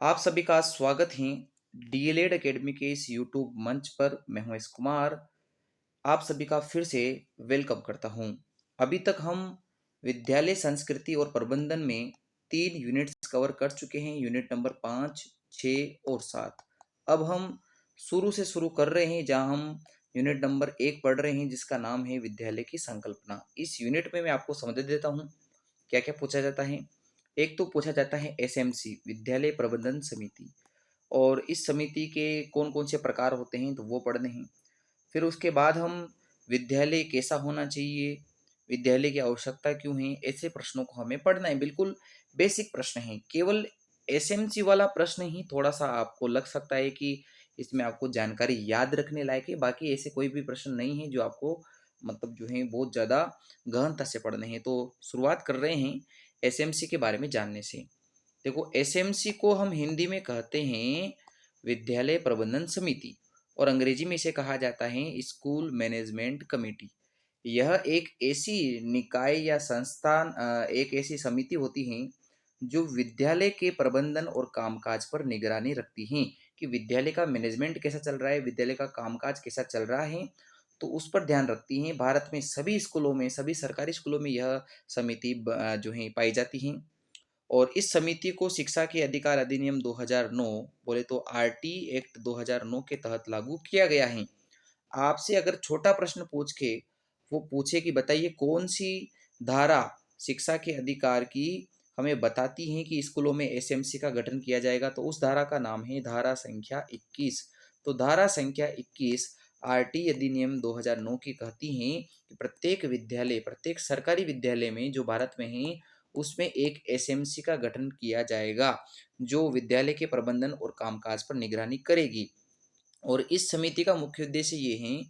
आप सभी का स्वागत है डीएलएड एकेडमी के इस यूट्यूब मंच पर। मैं हूं एस कुमार। आप सभी का फिर से वेलकम करता हूं। अभी तक हम विद्यालय संस्कृति और प्रबंधन में 3 यूनिट्स कवर कर चुके हैं। यूनिट नंबर 5, 6 और 7। अब हम शुरू से शुरू कर रहे हैं, जहां हम यूनिट नंबर 1 पढ़ रहे हैं, जिसका नाम है विद्यालय की संकल्पना। इस यूनिट में मैं आपको समझ देता हूं क्या क्या पूछा जाता है। एक तो पूछा जाता है एसएमसी, विद्यालय प्रबंधन समिति, और इस समिति के कौन कौन से प्रकार होते हैं तो वो पढ़ने हैं। फिर उसके बाद हम विद्यालय कैसा होना चाहिए, विद्यालय की आवश्यकता क्यों है, ऐसे प्रश्नों को हमें पढ़ना है। बिल्कुल बेसिक प्रश्न है। केवल एसएमसी वाला प्रश्न ही थोड़ा सा आपको लग सकता है कि इसमें आपको जानकारी याद रखने लायक है, बाकी ऐसे कोई भी प्रश्न नहीं है जो आपको मतलब जो है बहुत ज़्यादा गहनता से पढ़ने हैं। तो शुरुआत कर रहे हैं एसएमसी के बारे में जानने से। देखो, एसएमसी को हम हिंदी में कहते हैं विद्यालय प्रबंधन समिति, और अंग्रेजी में इसे कहा जाता है स्कूल मैनेजमेंट कमेटी। यह एक ऐसी निकाय या संस्थान, एक ऐसी समिति होती है जो विद्यालय के प्रबंधन और कामकाज पर निगरानी रखती हैं कि विद्यालय का मैनेजमेंट कैसा चल रहा है, विद्यालय का कामकाज कैसा चल रहा है, तो उस पर ध्यान रखती हैं। भारत में सभी स्कूलों में, सभी सरकारी स्कूलों में यह समिति जो है पाई जाती हैं। और इस समिति को शिक्षा के अधिकार अधिनियम 2009, बोले तो आरटी एक्ट 2009 के तहत लागू किया गया है। आपसे अगर छोटा प्रश्न पूछ के वो पूछे कि बताइए कौन सी धारा शिक्षा के अधिकार की हमें बताती है कि स्कूलों में एसएमसी का गठन किया जाएगा, तो उस धारा का नाम है धारा संख्या 21। तो धारा संख्या 21 आरटी अधिनियम 2009 की कहती हैं कि प्रत्येक विद्यालय, प्रत्येक सरकारी विद्यालय में जो भारत में है, उसमें एक एसएमसी का गठन किया जाएगा जो विद्यालय के प्रबंधन और कामकाज पर निगरानी करेगी। और इस समिति का मुख्य उद्देश्य ये है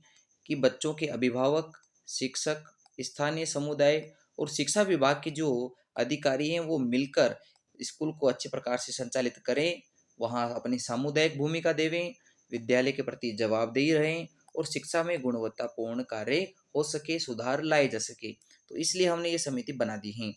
कि बच्चों के अभिभावक, शिक्षक, स्थानीय समुदाय और शिक्षा विभाग के जो अधिकारी हैं वो मिलकर स्कूल को अच्छे प्रकार से संचालित करें, वहाँ अपनी सामुदायिक भूमिका देवें, विद्यालय के प्रति जवाबदेही रहें और शिक्षा में गुणवत्तापूर्ण कार्य हो सके, सुधार लाए जा सके। तो इसलिए हमने ये समिति बना दी है।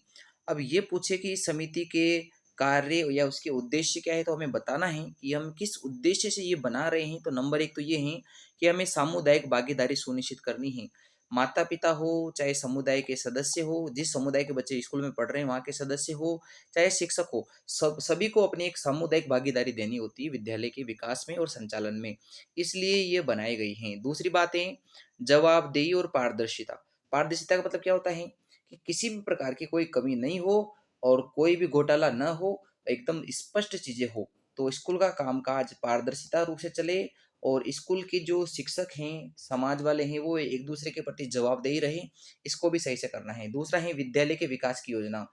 अब ये पूछे कि इस समिति के कार्य या उसके उद्देश्य क्या है, तो हमें बताना है कि हम किस उद्देश्य से ये बना रहे हैं। तो नंबर एक तो ये है कि हमें सामुदायिक भागीदारी सुनिश्चित करनी है। माता पिता हो, चाहे समुदाय के सदस्य हो, जिस समुदाय के बच्चे स्कूल में पढ़ रहे हैं वहाँ के सदस्य हो, चाहे शिक्षक हो, सभी को अपनी एक सामुदायिक भागीदारी देनी होती है विद्यालय के विकास में और संचालन में। इसलिए ये बनाई गई हैं। दूसरी बात है जवाबदेही और पारदर्शिता। पारदर्शिता का मतलब क्या होता है कि किसी भी प्रकार की कोई कमी नहीं हो और कोई भी घोटाला न हो, एकदम स्पष्ट चीजें हो, तो स्कूल का कामकाज पारदर्शिता रूप से चले और स्कूल के जो शिक्षक हैं, समाज वाले हैं, वो एक दूसरे के प्रति जवाबदेही रहे, इसको भी सही से करना है। दूसरा है विद्यालय के विकास की योजना।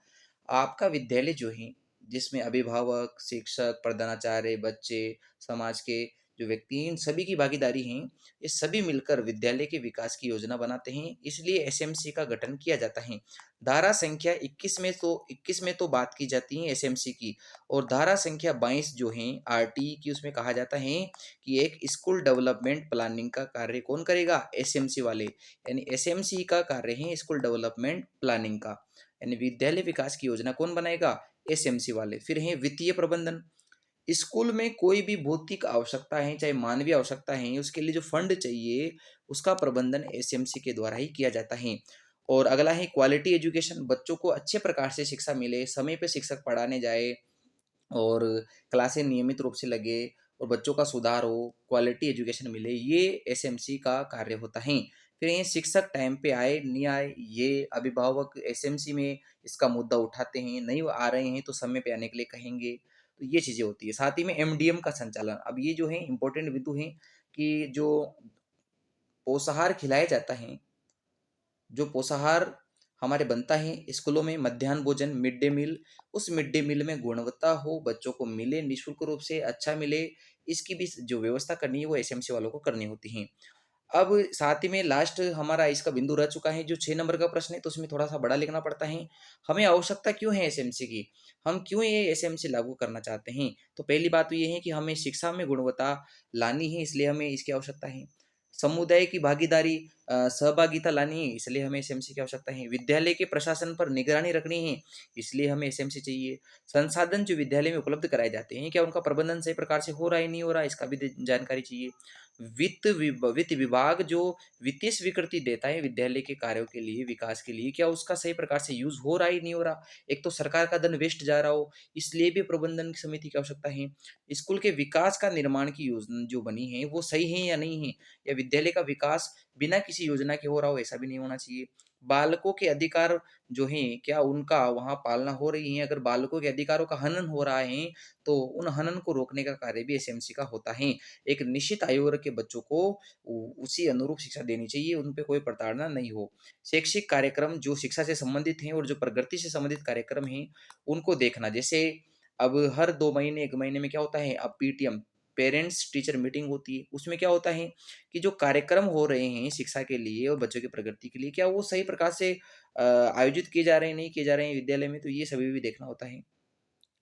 आपका विद्यालय जो है, जिसमें अभिभावक, शिक्षक, प्रधानाचार्य, बच्चे, समाज के जो व्यक्ति हैं, इन सभी की भागीदारी है। ये सभी मिलकर विद्यालय के विकास की योजना बनाते हैं, इसलिए एसएमसी का गठन किया जाता है। धारा संख्या 21 में तो बात की जाती है एसएमसी की, और धारा संख्या 22 जो है आरटी की, उसमें कहा जाता है कि एक स्कूल डेवलपमेंट प्लानिंग का कार्य कौन करेगा, एसएमसी वाले। यानी एसएमसी का कार्य है स्कूल डेवलपमेंट प्लानिंग का, यानी विद्यालय विकास की योजना कौन बनाएगा, एसएमसी वाले। फिर है वित्तीय प्रबंधन। स्कूल में कोई भी भौतिक आवश्यकता है, चाहे मानवीय आवश्यकता है, उसके लिए जो फंड चाहिए उसका प्रबंधन एसएमसी के द्वारा ही किया जाता है। और अगला है क्वालिटी एजुकेशन। बच्चों को अच्छे प्रकार से शिक्षा मिले, समय पे शिक्षक पढ़ाने जाए और क्लासें नियमित रूप से लगे और बच्चों का सुधार हो, क्वालिटी एजुकेशन मिले, ये एसएमसी का कार्य होता है। फिर ये शिक्षक टाइम पे आए नहीं आए, ये अभिभावक एसएमसी में इसका मुद्दा उठाते हैं। नहीं आ रहे हैं तो समय पे आने के लिए कहेंगे। तो ये चीज़ें होती है। साथ ही में एमडीएम का संचालन। अब ये जो है इम्पोर्टेंट बिंदु है कि जो पोषाहार खिलाया जाता है, जो पोषाहार हमारे बनता है स्कूलों में, मध्याह्न भोजन, मिड डे मील, उस मिड डे मील में गुणवत्ता हो, बच्चों को मिले निःशुल्क रूप से, अच्छा मिले, इसकी भी जो व्यवस्था करनी है वो एसएमसी वालों को करनी होती है। अब साथ ही में लास्ट हमारा इसका बिंदु रह चुका है, जो 6 नंबर का प्रश्न है, तो उसमें थोड़ा सा बड़ा लिखना पड़ता है। हमें आवश्यकता क्यों है एसएमसी की, हम क्यों ये एसएमसी लागू करना चाहते हैं। तो पहली बात तो ये है कि हमें शिक्षा में गुणवत्ता लानी है, इसलिए हमें इसकी आवश्यकता है। समुदाय की भागीदारी सहभागिता लानी है, इसलिए हमें एसएमसी की आवश्यकता है। विद्यालय के प्रशासन पर निगरानी रखनी है, इसलिए हमें एसएमसी चाहिए। संसाधन जो विद्यालय में उपलब्ध कराए जाते हैं, क्या उनका प्रबंधन सही प्रकार से हो रहा है, नहीं हो रहा है, इसका भी जानकारी चाहिए। वित्त विभाग जो वित्तीय स्वीकृति देता है विद्यालय के कार्यों के लिए, विकास के लिए, क्या उसका सही प्रकार से यूज़ हो रहा है, नहीं हो रहा। एक तो सरकार का धन वेस्ट जा रहा हो, इसलिए भी प्रबंधन की समिति की आवश्यकता है। स्कूल के विकास का निर्माण की योजना जो बनी है, वो सही है या नहीं है, या विद्यालय का विकास बिना किसी योजना के हो रहा हो, ऐसा भी नहीं होना चाहिए। बालकों के अधिकार जो हैं, क्या उनका वहाँ पालना हो रही है? अगर बालकों के अधिकारों का हनन हो रहा है, तो उन हनन को रोकने का कार्य भी एसएमसी का होता है। एक निश्चित आयु वर्ग के बच्चों को उसी अनुरूप शिक्षा देनी चाहिए, उन पे कोई प्रताड़ना नहीं हो। शैक्षिक कार्यक्रम जो शिक्षा से संबंधित हैं और जो प्रगति से संबंधित कार्यक्रम हैं, उनको देखना। जैसे अब हर 2 महीने, 1 महीने में क्या होता है, अब पीटीएम पेरेंट्स टीचर मीटिंग होती है, उसमें क्या होता है कि जो कार्यक्रम हो रहे हैं शिक्षा के लिए और बच्चों की प्रगति के लिए, क्या वो सही प्रकार से आयोजित किए जा रहे हैं, नहीं किए जा रहे हैं विद्यालय में, तो ये सभी भी देखना होता है।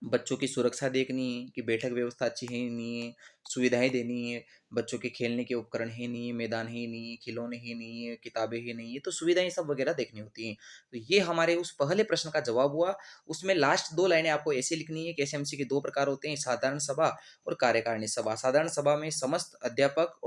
बच्चों की सुरक्षा देखनी है कि बैठक व्यवस्था अच्छी है नहीं है, सुविधाएँ देनी है, बच्चों के खेलने के उपकरण है नहीं है, मैदान है नहीं है, खिलौने हैं नहीं है, किताबें हैं नहीं है, तो सुविधाएँ सब वगैरह देखनी होती हैं। तो ये हमारे उस पहले प्रश्न का जवाब हुआ। उसमें लास्ट 2 लाइनें आपको ऐसे लिखनी है कि एसएमसी के 2 प्रकार होते हैं, साधारण सभा और कार्यकारिणी सभा। साधारण सभा में समस्त अध्यापक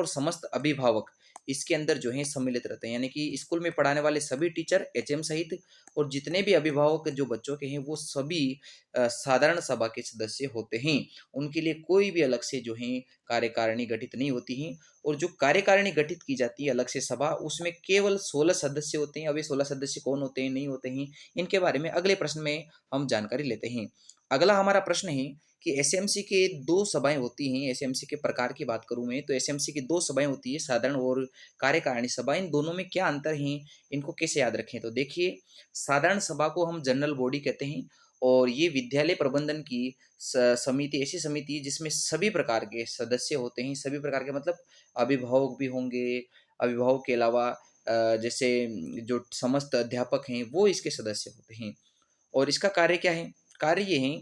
और समस्त अभिभावक इसके अंदर जो हैं सम्मिलित रहते हैं। यानी कि स्कूल में पढ़ाने वाले सभी टीचर, एचएम सहित, और जितने भी अभिभावक जो बच्चों के हैं, वो सभी साधारण सभा के सदस्य होते हैं। उनके लिए कोई भी अलग से जो है कार्यकारिणी गठित नहीं होती है। और जो कार्यकारिणी गठित की जाती है अलग से सभा, उसमें केवल 16 सदस्य होते हैं। अब ये 16 सदस्य कौन होते हैं, नहीं होते हैं, इनके बारे में अगले प्रश्न में हम जानकारी लेते हैं। अगला हमारा प्रश्न है कि एसएमसी के 2 सभाएँ होती हैं। एसएमसी के प्रकार की बात करूँ मैं, तो एसएमसी की 2 सभाएँ होती हैं, साधारण और कार्यकारिणी सभा। इन दोनों में क्या अंतर हैं, इनको कैसे याद रखें? तो देखिए, साधारण सभा को हम जनरल बॉडी कहते हैं, और ये विद्यालय प्रबंधन की समिति, ऐसी समिति है जिसमें सभी प्रकार के सदस्य होते हैं। सभी प्रकार के मतलब अभिभावक भी होंगे, अभिभावक के अलावा जैसे जो समस्त अध्यापक हैं, वो इसके सदस्य होते हैं। और इसका कार्य क्या है? कार्य ये है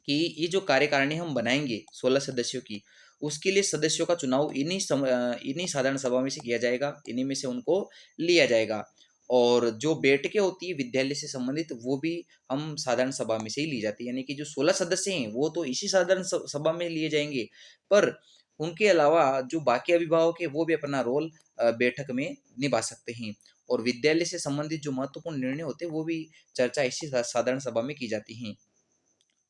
कि ये जो कार्यकारिणी हम बनाएँगे 16 सदस्यों की, उसके लिए सदस्यों का चुनाव इन्हीं साधारण सभा में से किया जाएगा, इन्हीं में से उनको लिया जाएगा। और जो बैठकें होती हैं विद्यालय से संबंधित, वो भी हम साधारण सभा में से ही ली जाती है। यानी कि जो 16 सदस्य हैं, वो तो इसी साधारण सभा में लिए जाएँगे, पर उनके अलावा जो बाकी अभिभावक हैं, वो भी अपना रोल बैठक में निभा सकते हैं। और विद्यालय से संबंधित जो महत्वपूर्ण निर्णय होते हैं, वो भी चर्चा इसी साधारण सभा में की जाती हैं।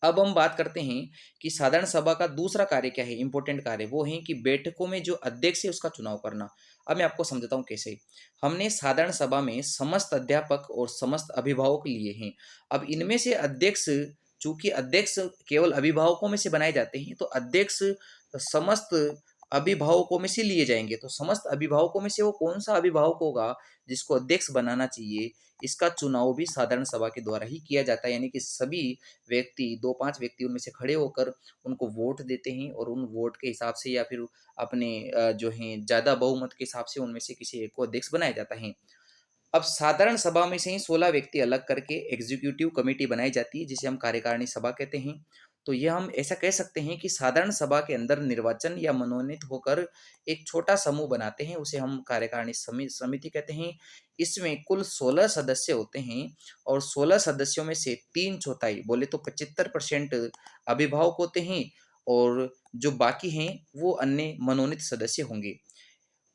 अब हम बात करते हैं कि साधारण सभा का दूसरा कार्य क्या है, इंपॉर्टेंट कार्य, वो है कि बैठकों में जो अध्यक्ष है उसका चुनाव करना। अब मैं आपको समझाता हूँ कैसे। हमने साधारण सभा में समस्त अध्यापक और समस्त अभिभावक लिए हैं। अब इनमें से अध्यक्ष, चूंकि अध्यक्ष केवल अभिभावकों में से बनाए जाते हैं, तो अध्यक्ष समस्त अभिभावकों में से लिए जाएंगे। तो समस्त अभिभावकों में से वो कौन सा अभिभावक होगा जिसको अध्यक्ष बनाना चाहिए, इसका चुनाव भी साधारण सभा के द्वारा ही किया जाता है। यानी कि सभी व्यक्ति, 2-5 व्यक्ति उनमें से खड़े होकर उनको वोट देते हैं, और उन वोट के हिसाब से या फिर अपने जो हैं ज़्यादा बहुमत के हिसाब से उनमें से किसी एक को अध्यक्ष बनाया जाता है। अब साधारण सभा में से ही 16 व्यक्ति अलग करके एग्जीक्यूटिव कमेटी बनाई जाती है, जिसे हम कार्यकारिणी सभा कहते हैं। तो ये हम ऐसा कह सकते हैं कि साधारण सभा के अंदर निर्वाचन या मनोनीत होकर एक छोटा समूह बनाते हैं, उसे हम कार्यकारिणी समिति कहते हैं। इसमें कुल 16 सदस्य होते हैं, और 16 सदस्यों में से 3/4 बोले तो 75% अभिभावक होते हैं, और जो बाकी हैं वो अन्य मनोनीत सदस्य होंगे।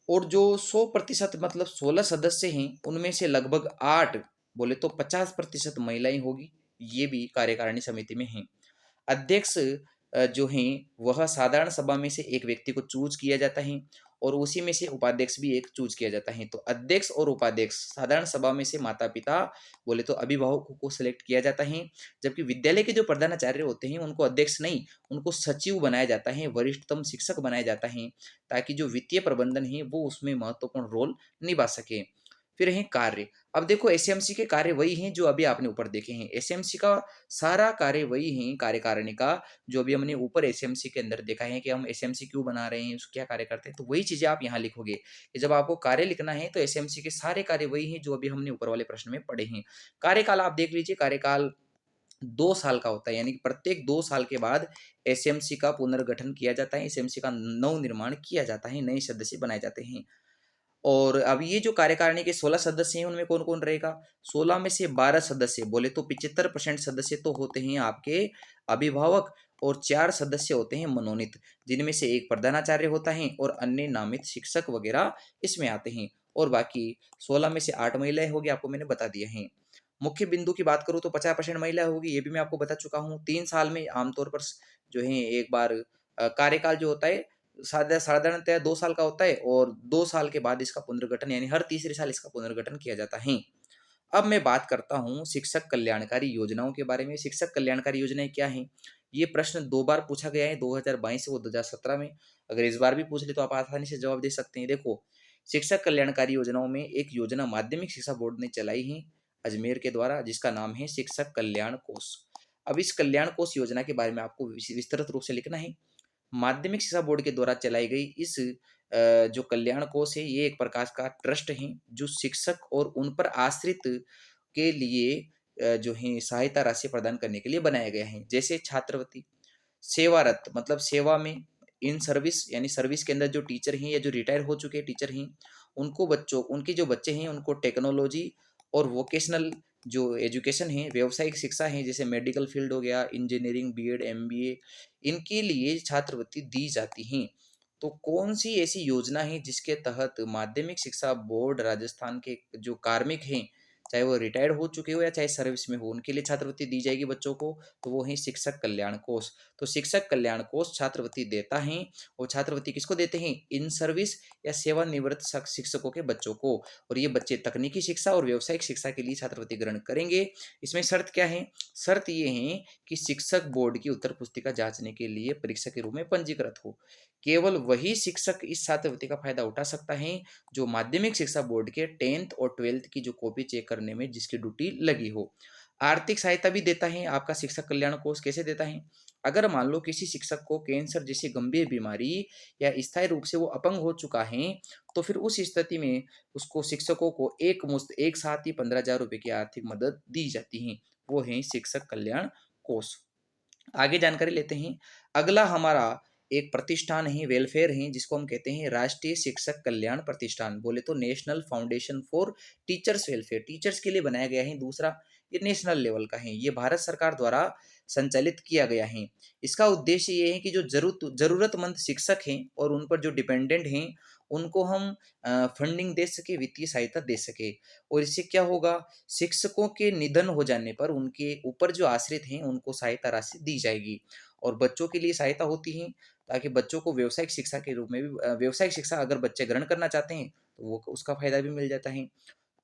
और जो 100% मतलब 16 सदस्य हैं, उनमें से लगभग 8 बोले तो 50% महिलाएं होगी, ये भी कार्यकारिणी समिति में हैं। अध्यक्ष जो हैं, वह साधारण सभा में से एक व्यक्ति को चूज किया जाता है, और उसी में से उपाध्यक्ष भी एक चूज किया जाता है। तो अध्यक्ष और उपाध्यक्ष साधारण सभा में से माता पिता बोले तो अभिभावकों को सिलेक्ट किया जाता है। जबकि विद्यालय के जो प्रधानाचार्य होते हैं, उनको अध्यक्ष नहीं, उनको सचिव बनाया जाता है, वरिष्ठतम शिक्षक बनाया जाता है, ताकि जो वित्तीय प्रबंधन है वो उसमें महत्वपूर्ण रोल निभा सके। फिर है कार्य। अब देखो, एसएमसी के कार्य वही हैं जो अभी आपने ऊपर देखे हैं। एसएमसी का सारा कार्य वही है, कार्यकारिणी का, जो अभी हमने ऊपर एसएमसी के अंदर देखा है कि हम एसएमसी क्यों बना रहे हैं, उसको क्या कार्य करते हैं, तो वही चीजें आप यहाँ लिखोगे कि जब आपको कार्य लिखना है तो एसएमसी के सारे कार्य वही हैं जो अभी हमने ऊपर वाले प्रश्न में पढ़े हैं। कार्यकाल आप देख लीजिए। कार्यकाल 2 साल का होता है, यानी कि प्रत्येक 2 साल के बाद एसएमसी का पुनर्गठन किया जाता है, एसएमसी का नवनिर्माण किया जाता है, नए सदस्य बनाए जाते हैं। और अब ये जो कार्यकारिणी के 16 सदस्य हैं, उनमें कौन-कौन रहेगा? 16 में से 12 सदस्य, बोले तो 75% सदस्य तो होते हैं आपके अभिभावक और 4 सदस्य होते हैं मनोनीत, जिनमें से 1 प्रधानाचार्य होता है और अन्य नामित शिक्षक वगैरह इसमें आते हैं। और बाकी 16 में से 8 महिलाएँ होगी, आपको मैंने बता दिया है। मुख्य बिंदु की बात करूँ तो 50% महिला होगी, ये भी मैं आपको बता चुका हूँ। 3 साल में आमतौर पर जो है एक बार कार्यकाल जो होता है साधारणतः 2 साल का होता है और 2 साल के बाद इसका पुनर्गठन यानी हर तीसरे साल इसका पुनर्गठन किया जाता है। अब मैं बात करता हूँ शिक्षक कल्याणकारी योजनाओं के बारे में। शिक्षक कल्याणकारी योजनाएँ क्या हैं? ये प्रश्न 2 बार पूछा गया है, 2022 और 2017 में। अगर इस बार भी पूछ ले तो आप आसानी से जवाब दे सकते हैं। देखो, शिक्षक कल्याणकारी योजनाओं में एक योजना माध्यमिक शिक्षा बोर्ड ने चलाई है अजमेर के द्वारा, जिसका नाम है शिक्षक कल्याण कोष। अब इस कल्याण कोष योजना के बारे में आपको विस्तृत रूप से लिखना है। माध्यमिक शिक्षा बोर्ड के द्वारा चलाई गई इस जो कल्याण कोष है, ये एक प्रकार का ट्रस्ट है जो शिक्षक और उन पर आश्रित के लिए जो है सहायता राशि प्रदान करने के लिए बनाया गया है। जैसे छात्रवृत्ति, सेवारत मतलब सेवा में, इन सर्विस यानी सर्विस के अंदर जो टीचर हैं या जो रिटायर हो चुके टीचर हैं, उनको बच्चों उनके जो बच्चे हैं उनको टेक्नोलॉजी और वोकेशनल जो एजुकेशन है, व्यावसायिक शिक्षा है, जैसे मेडिकल फील्ड हो गया, इंजीनियरिंग, बीएड, एमबीए, इनके लिए छात्रवृत्ति दी जाती हैं। तो कौन सी ऐसी योजना है जिसके तहत माध्यमिक शिक्षा बोर्ड राजस्थान के जो कार्मिक हैं, चाहे वो रिटायर्ड हो चुके हो या चाहे सर्विस में हो, उनके लिए छात्रवृत्ति दी जाएगी बच्चों को? तो वो है शिक्षक कल्याण कोष। तो शिक्षक कल्याण कोष छात्रवृत्ति देता है और छात्रवृत्ति किसको देते हैं? इन सर्विस या सेवानिवृत्त शिक्षकों के बच्चों को। और ये बच्चे तकनीकी शिक्षा और व्यावसायिक शिक्षा के लिए छात्रवृत्ति ग्रहण करेंगे। इसमें शर्त क्या है? शर्त ये है कि शिक्षक बोर्ड की उत्तर पुस्तिका जांचने के लिए परीक्षा के रूप में पंजीकृत हो। केवल वही शिक्षक इस छात्रवृत्ति का फायदा उठा सकता है जो माध्यमिक शिक्षा बोर्ड के 10th और 12th की जो कॉपी चेक करने में जिसकी ड्यूटी लगी हो। आर्थिक सहायता भी देता है आपका शिक्षक कल्याण कोष। कैसे देता है? अगर मान लो किसी शिक्षक को कैंसर जैसी गंभीर बीमारी या स्थायी रूप से वो अपंग हो चुका है, तो फिर उस स्थिति में उसको शिक्षकों को एक मुश्त एक साथ ही 15,000 रुपए की आर्थिक मदद दी जाती है। वो है शिक्षक कल्याण कोष। आगे जानकारी लेते हैं। अगला हमारा एक प्रतिष्ठान है, वेलफेयर है, जिसको हम कहते हैं राष्ट्रीय शिक्षक कल्याण प्रतिष्ठान, बोले तो national foundation for teachers welfare. Teachers के लिए बनाया गया है। दूसरा, ये नेशनल लेवल का है, ये भारत सरकार द्वारा संचालित किया गया है। इसका उद्देश्य ये है कि जो जरूरतमंद शिक्षक हैं और उन पर जो डिपेंडेंट हैं, उनको हम फंडिंग दे सके, वित्तीय सहायता दे सके। और इससे क्या होगा? शिक्षकों के निधन हो जाने पर उनके ऊपर जो आश्रित हैं उनको सहायता राशि दी जाएगी। और बच्चों के लिए सहायता होती है ताकि बच्चों को व्यावसायिक शिक्षा के रूप में भी व्यावसायिक शिक्षा अगर बच्चे ग्रहण करना चाहते हैं तो वो उसका फायदा भी मिल जाता है।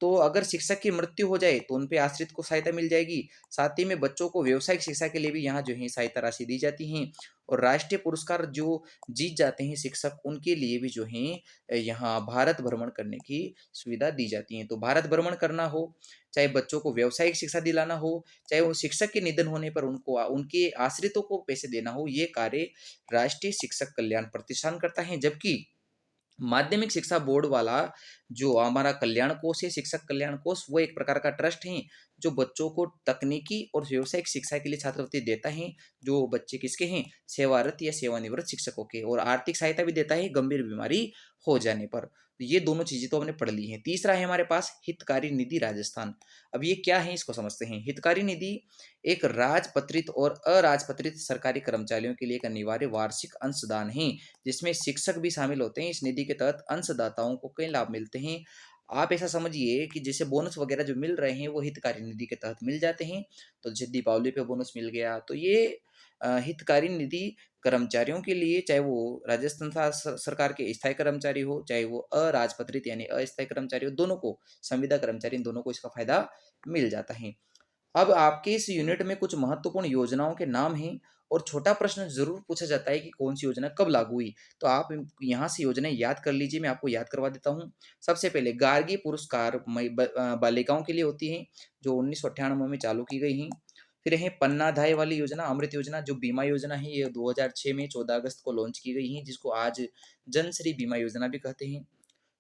तो अगर शिक्षक की मृत्यु हो जाए तो उन पे आश्रित को सहायता मिल जाएगी। साथ ही में बच्चों को व्यावसायिक शिक्षा के लिए भी यहाँ जो है सहायता राशि दी जाती है। और राष्ट्रीय पुरस्कार जो जीत जाते हैं शिक्षक, उनके लिए भी जो है यहाँ भारत भ्रमण करने की सुविधा दी जाती है। तो भारत भ्रमण करना हो, चाहे बच्चों को व्यावसायिक शिक्षा दिलाना हो, चाहे वो शिक्षक के निधन होने पर उनको उनके आश्रितों को पैसे देना हो, ये कार्य राष्ट्रीय शिक्षक कल्याण प्रतिष्ठान करता है। जबकि माध्यमिक शिक्षा बोर्ड वाला जो हमारा कल्याण कोष है, शिक्षक कल्याण कोष, वो एक प्रकार का ट्रस्ट है जो बच्चों को तकनीकी और व्यावसायिक शिक्षा के लिए छात्रवृत्ति देता है। जो बच्चे किसके हैं? सेवारत या सेवानिवृत्त शिक्षकों के। और आर्थिक सहायता भी देता है गंभीर बीमारी हो जाने पर। तो ये दोनों चीजें तो हमने पढ़ ली हैं। तीसरा है हमारे पास हितकारी निधि राजस्थान। अब ये क्या है इसको समझते हैं। हितकारी निधि एक राजपत्रित और अराजपत्रित सरकारी कर्मचारियों के लिए एक अनिवार्य वार्षिक अंशदान है, जिसमें शिक्षक भी शामिल होते हैं। इस निधि के तहत अंशदाताओं को कई लाभ मिलते हैं। आप ऐसा समझिए कि जैसे बोनस वगैरह जो मिल रहे हैं वो हितकारी निधि के तहत मिल जाते हैं। तो जैसे दीपावली पे बोनस मिल गया, तो ये हितकारी निधि कर्मचारियों के लिए, चाहे वो राजस्थान सरकार के स्थायी कर्मचारी हो, चाहे वो अराजपत्रित यानी अस्थायी कर्मचारी हो, दोनों को, संविदा कर्मचारी, इन दोनों को इसका फायदा मिल जाता है। अब आपके इस यूनिट में कुछ महत्वपूर्ण योजनाओं के नाम हैं और छोटा प्रश्न जरूर पूछा जाता है कि कौन सी योजना कब लागू हुई। तो आप यहाँ से योजनाएं याद कर लीजिए, मैं आपको याद करवा देता हूँ। सबसे पहले गार्गी पुरस्कार बालिकाओं के लिए होती है, जो 1998 में चालू की गई हैं। फिर है पन्नाधाय वाली योजना, अमृत योजना, जो बीमा योजना है, ये 2006 में 14 अगस्त को लॉन्च की गई है, जिसको आज जन श्री बीमा योजना भी कहते हैं।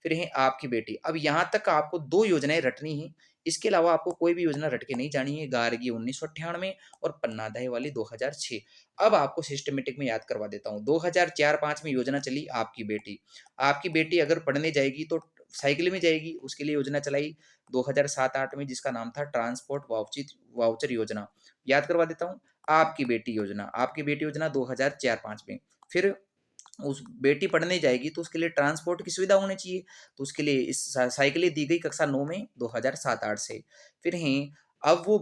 फिर है आपकी बेटी। अब यहाँ तक आपको 2 योजनाएँ रटनी हैं, इसके अलावा आपको कोई भी योजना रट के नहीं जानी है। गार्गी 1998 और पन्नादाई वाली 2006। अब आपको सिस्टमैटिक में याद करवा देता हूँ। 2004-5 में योजना चली आपकी बेटी। आपकी बेटी अगर पढ़ने जाएगी तो साइकिल में जाएगी, उसके लिए योजना चलाई 2007-8 में जिसका नाम था ट्रांसपोर्ट वाउचर योजना। याद करवा देता हूँ, आपकी बेटी योजना 2004-5 में। फिर उस बेटी पढ़ने जाएगी तो उसके लिए ट्रांसपोर्ट की सुविधा होनी चाहिए, तो उसके लिए इस साइकिलें दी गई कक्षा 9 में 2007-8 से। फिर हैं अब वो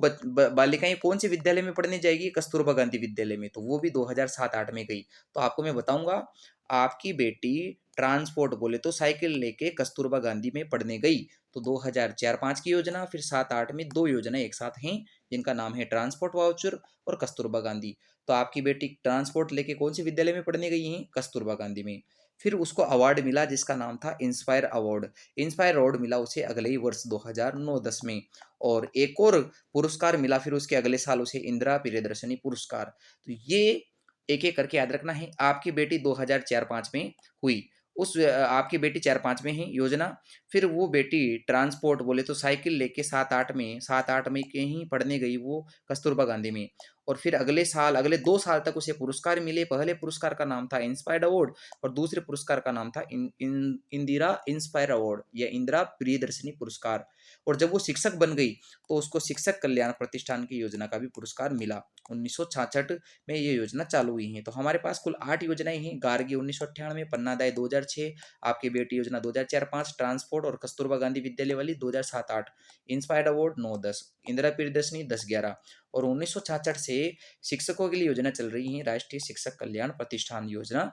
बालिकाएं कौन से विद्यालय में पढ़ने जाएगी, कस्तूरबा गांधी विद्यालय में, तो वो भी 2007-8 में गई। तो आपको मैं बताऊंगा, आपकी बेटी ट्रांसपोर्ट बोले तो साइकिल लेके कस्तूरबा गांधी में पढ़ने गई, तो 2004-5 की योजना, फिर 7-8 में 2 योजना एक साथ हैं जिनका नाम है ट्रांसपोर्ट वाउचर और कस्तूरबा गांधी। तो आपकी बेटी ट्रांसपोर्ट लेके कौन से विद्यालय में पढ़ने गई हैं, कस्तूरबा गांधी में। फिर उसको अवार्ड मिला जिसका नाम था इंस्पायर अवार्ड। इंस्पायर अवार्ड मिला उसे अगले ही वर्ष 2009-10 में। और एक और पुरस्कार मिला फिर उसके अगले साल उसे इंदिरा प्रियदर्शनी पुरस्कार। तो ये एक एक करके याद रखना है। आपकी बेटी 2004-5 में हुई, उस आपकी बेटी 4-5 में ही योजना। फिर वो बेटी ट्रांसपोर्ट बोले तो साइकिल लेके 7-8 में कहीं पढ़ने गई वो कस्तूरबा गांधी में। और फिर अगले साल अगले 2 साल तक उसे पुरस्कार मिले। पहले पुरस्कार का नाम था इंस्पायर्ड अवार्ड और दूसरे पुरस्कार का नाम था इंदिरा इंस्पायर अवार्ड या इंदिरा प्रियदर्शनी पुरस्कार। और जब वो शिक्षक बन गई तो उसको शिक्षक कल्याण प्रतिष्ठान की योजना का भी पुरस्कार मिला। 1966 में ये योजना चालू हुई है। तो हमारे पास कुल 8 योजनाएं हैं। गार्गी 1998, पन्नादाई 2006, आपकी बेटी योजना 2004-5, ट्रांसपोर्ट और कस्तूरबा गांधी विद्यालय वाली 2007-8, इंस्पायर्ड अवार्ड 9-10, इंदिरा प्रियदर्शनी 10-11 और 1966 से शिक्षकों के लिए योजना चल रही है राष्ट्रीय शिक्षक कल्याण प्रतिष्ठान योजना,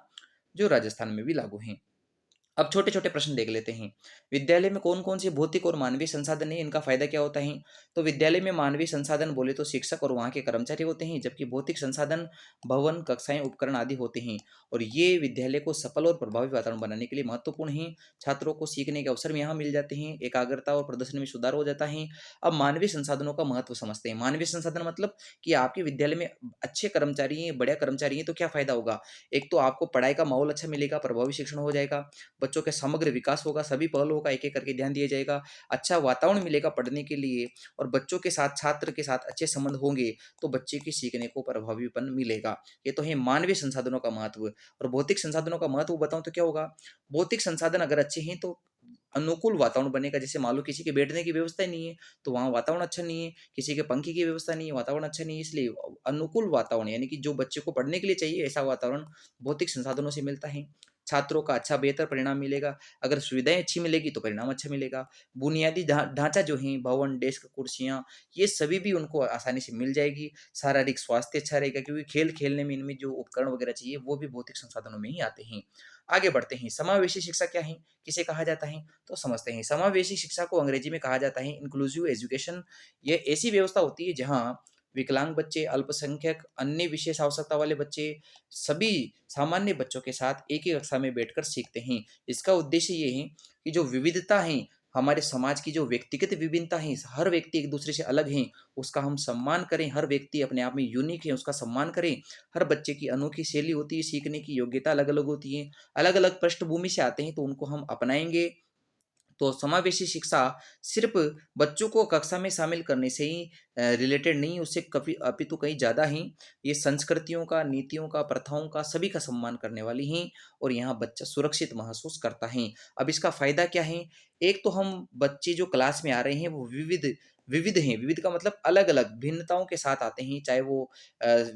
जो राजस्थान में भी लागू है। अब छोटे छोटे प्रश्न देख लेते हैं। विद्यालय में कौन कौन से भौतिक और मानवीय संसाधन है, इनका फायदा क्या होता है। तो विद्यालय में मानवीय संसाधन बोले तो शिक्षक और वहाँ के कर्मचारी होते हैं, जबकि भौतिक संसाधन भवन कक्षाएं उपकरण आदि होते हैं। और ये विद्यालय को सफल और प्रभावी वातावरण बनाने के लिए महत्वपूर्ण है। छात्रों को सीखने के अवसर भी यहाँ मिल जाते हैं, एकाग्रता और प्रदर्शन में सुधार हो जाता है। अब मानवीय संसाधनों का महत्व समझते हैं। मानवीय संसाधन मतलब कि आपके विद्यालय में अच्छे कर्मचारी हैं, बढ़िया कर्मचारी हैं, तो क्या फायदा होगा। एक तो आपको पढ़ाई का माहौल अच्छा मिलेगा, प्रभावी शिक्षण हो जाएगा, बच्चों के समग्र विकास होगा, सभी पहलुओं का एक एक करके ध्यान दिया जाएगा, अच्छा वातावरण मिलेगा पढ़ने के लिए और बच्चों के साथ छात्र के साथ अच्छे संबंध होंगे तो बच्चे की सीखने को प्रभावीपन मिलेगा। ये तो है मानवीय संसाधनों का महत्व। और भौतिक संसाधनों का महत्व बताऊं तो क्या होगा। भौतिक संसाधन अगर अच्छे हैं तो अनुकूल वातावरण बनेगा। जैसे मान लो किसी के बैठने की व्यवस्था ही नहीं है तो वहाँ वातावरण अच्छा नहीं है, किसी के पंखे की व्यवस्था नहीं है, वातावरण अच्छा नहीं है। इसलिए अनुकूल वातावरण यानी कि जो बच्चे को पढ़ने के लिए चाहिए ऐसा वातावरण भौतिक संसाधनों से मिलता है। छात्रों का अच्छा बेहतर परिणाम मिलेगा। अगर सुविधाएं अच्छी मिलेगी तो परिणाम अच्छा मिलेगा। बुनियादी ढांचा जो है भवन, डेस्क, कुर्सियाँ, ये सभी भी उनको आसानी से मिल जाएगी। शारीरिक स्वास्थ्य अच्छा रहेगा क्योंकि खेल खेलने में इनमें जो उपकरण वगैरह चाहिए वो भी भौतिक संसाधनों में ही आते हैं। आगे बढ़ते हैं। समावेशी शिक्षा क्या है, किसे कहा जाता है, तो समझते हैं। समावेशी शिक्षा को अंग्रेजी में कहा जाता है इंक्लूसिव एजुकेशन। ये ऐसी व्यवस्था होती है जहाँ विकलांग बच्चे, अल्पसंख्यक, अन्य विशेष आवश्यकता वाले बच्चे सभी सामान्य बच्चों के साथ एक ही कक्षा में बैठकर सीखते हैं। इसका उद्देश्य ये है कि जो विविधता है हमारे समाज की, जो व्यक्तिगत विभिन्नता है, हर व्यक्ति एक दूसरे से अलग है, उसका हम सम्मान करें। हर व्यक्ति अपने आप में यूनिक है, उसका सम्मान करें। हर बच्चे की अनोखी शैली होती है, सीखने की योग्यता अलग अलग होती है, अलग अलग पृष्ठभूमि से आते हैं तो उनको हम अपनाएंगे। तो समावेशी शिक्षा सिर्फ बच्चों को कक्षा में शामिल करने से ही रिलेटेड नहीं, उससे कभी अपितु कहीं ज़्यादा ही ये संस्कृतियों का, नीतियों का, प्रथाओं का, सभी का सम्मान करने वाली हैं और यहाँ बच्चा सुरक्षित महसूस करता है। अब इसका फ़ायदा क्या है। एक तो हम बच्चे जो क्लास में आ रहे हैं वो विविध विविध हैं। विविध का मतलब अलग अलग भिन्नताओं के साथ आते हैं, चाहे वो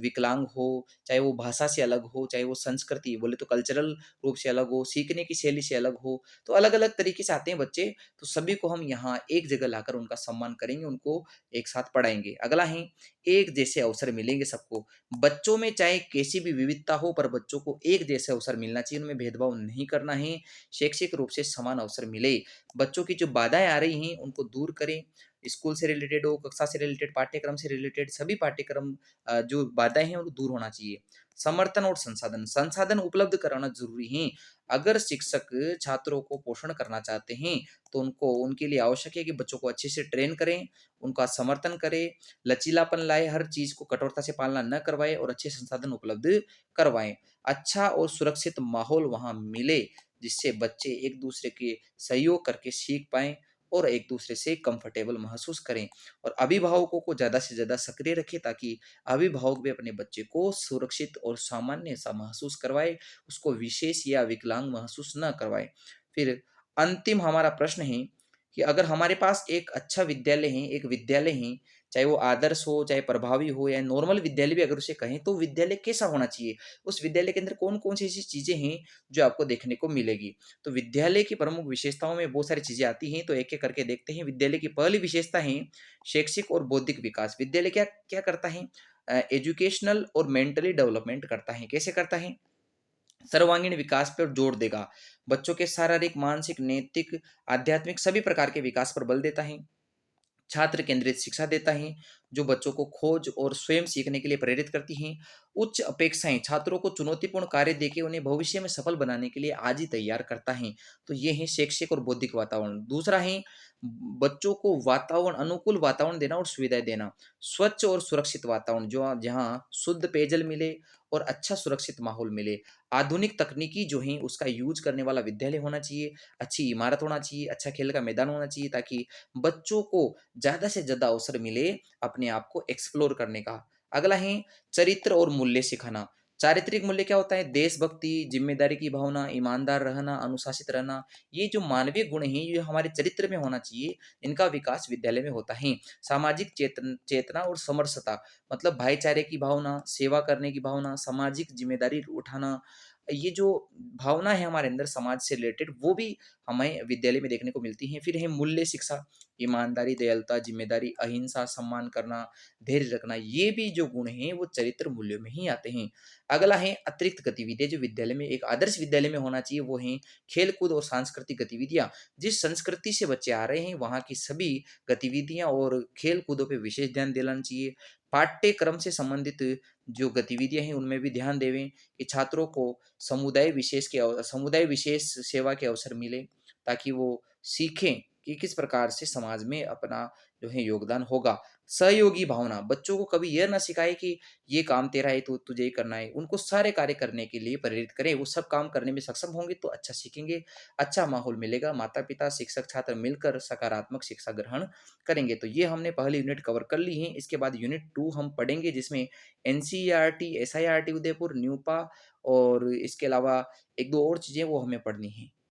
विकलांग हो, चाहे वो भाषा से अलग हो, चाहे वो संस्कृति बोले तो कल्चरल रूप से अलग हो, सीखने की शैली से अलग हो, तो अलग-अलग तरीके से आते हैं बच्चे। तो सभी को हम यहाँ एक जगह लाकर उनका सम्मान करेंगे, उनको एक साथ पढ़ाएँगे। अगला है एक जैसे अवसर मिलेंगे सबको। बच्चों में चाहे कैसी भी विविधता हो पर बच्चों को एक जैसे अवसर मिलना चाहिए, उनमें भेदभाव नहीं करना है, शैक्षिक रूप से समान अवसर मिले। बच्चों की जो बाधाएँ आ रही हैं उनको दूर करें, स्कूल से रिलेटेड हो, कक्षा से रिलेटेड, पाठ्यक्रम से रिलेटेड सभी पाठ्यक्रम जो बाधाएँ हैं वो दूर होना चाहिए। समर्थन और संसाधन, संसाधन उपलब्ध कराना ज़रूरी है। अगर शिक्षक छात्रों को पोषण करना चाहते हैं, तो उनको उनके लिए आवश्यक है कि बच्चों को अच्छे से ट्रेन करें, उनका समर्थन करें, लचीलापन लाएँ, हर चीज़ को कठोरता से पालना न करवाएँ और अच्छे संसाधन उपलब्ध करवाएँ। अच्छा और सुरक्षित माहौल वहाँ मिले, जिससे बच्चे एक-दूसरे के सहयोग करके सीख पाएँ और एक-दूसरे से कंफर्टेबल महसूस करें। और अभिभावकों को ज़्यादा से ज़्यादा सक्रिय रखें ताकि अभिभावक भी अपने बच्चे को सुरक्षित और सामान्य सा महसूस करवाए, उसको विशेष या विकलांग महसूस न करवाए। फिर अंतिम हमारा प्रश्न है कि अगर हमारे पास एक अच्छा विद्यालय है, चाहे वो आदर्श हो, चाहे प्रभावी हो या नॉर्मल विद्यालय भी अगर उसे कहें, तो विद्यालय कैसा होना चाहिए? उस विद्यालय के अंदर कौन-कौन सी ऐसी चीज़ें हैं, जो आपको देखने को मिलेगी? तो विद्यालय की प्रमुख विशेषताओं में बहुत सारी चीज़ें आती हैं, तो एक-एक करके देखते हैं। विद्यालय की पहली विशेषता है शैक्षिक और बौद्धिक विकास। विद्यालय क्या क्या करता है? एजुकेशनल और मेंटली डेवलपमेंट करता है। कैसे करता है? सर्वांगीण विकास पर जोर देगा। बच्चों के शारीरिक, मानसिक, नैतिक, आध्यात्मिक सभी प्रकार के विकास पर बल देता है। छात्र केंद्रित शिक्षा देता है, जो बच्चों को खोज और स्वयं सीखने के लिए प्रेरित करती हैं। उच्च अपेक्षाएँ छात्रों को चुनौतीपूर्ण कार्य देके उन्हें भविष्य में सफल बनाने के लिए आज ही तैयार करता है। तो ये है शैक्षिक और बौद्धिक वातावरण। दूसरा है बच्चों को अनुकूल वातावरण देना और सुविधाएँ देना। स्वच्छ और सुरक्षित वातावरण जो जहाँ शुद्ध पेयजल मिले और अच्छा सुरक्षित माहौल मिले। आधुनिक तकनीकी जो है उसका यूज़ करने वाला विद्यालय होना चाहिए, अच्छी इमारत होना चाहिए, अच्छा खेल का मैदान होना चाहिए ताकि बच्चों को ज़्यादा से ज़्यादा अवसर मिले अपने आप को एक्सप्लोर करने का। अगला है चरित्र और मूल्य सिखाना। चारित्रिक मूल्य क्या होता है? देशभक्ति, ज़िम्मेदारी की भावना, ईमानदार रहना, अनुशासित रहना। ये जो मानवीय गुण हैं, ये हमारे चरित्र में होना चाहिए, इनका विकास विद्यालय में होता है। सामाजिक चेतना और समरसता मतलब भाईचारे की भावना, सेवा करने की भावना, सामाजिक ज़िम्मेदारी उठाना, ये जो भावना है हमारे अंदर समाज से रिलेटेड, वो भी हमें विद्यालय में देखने को मिलती हैं। फिर है मूल्य शिक्षा, ईमानदारी, दयालुता, ज़िम्मेदारी, अहिंसा, सम्मान करना, धैर्य रखना, ये भी जो गुण हैं वो चरित्र मूल्यों में ही आते हैं। अगला है अतिरिक्त गतिविधियाँ जो विद्यालय में एक आदर्श विद्यालय में होना चाहिए वो हैं खेल-कूद और सांस्कृतिक गतिविधियाँ। जिस संस्कृति से बच्चे आ रहे हैं वहाँ की सभी गतिविधियाँ और खेल-कूदों पे विशेष ध्यान दिलाना चाहिए। पाठ्यक्रम से संबंधित जो गतिविधियाँ हैं उनमें भी ध्यान देवें कि छात्रों को समुदाय विशेष सेवा के अवसर मिले ताकि वो सीखें कि किस प्रकार से समाज में अपना जो है योगदान होगा। सहयोगी भावना, बच्चों को कभी यह ना सिखाएँ कि ये काम तेरा है तो तुझे ही करना है। उनको सारे कार्य करने के लिए प्रेरित करें, वो सब काम करने में सक्षम होंगे तो अच्छा सीखेंगे, अच्छा माहौल मिलेगा, माता-पिता, शिक्षक, छात्र मिलकर सकारात्मक शिक्षा ग्रहण करेंगे। तो ये हमने पहली यूनिट कवर कर ली है, इसके बाद यूनिट 2 हम पढ़ेंगे जिसमें एनसीईआरटी, एसआईआरटी उदयपुर, न्यूपा और इसके अलावा 1-2 और चीज़ें वो हमें पढ़नी हैं।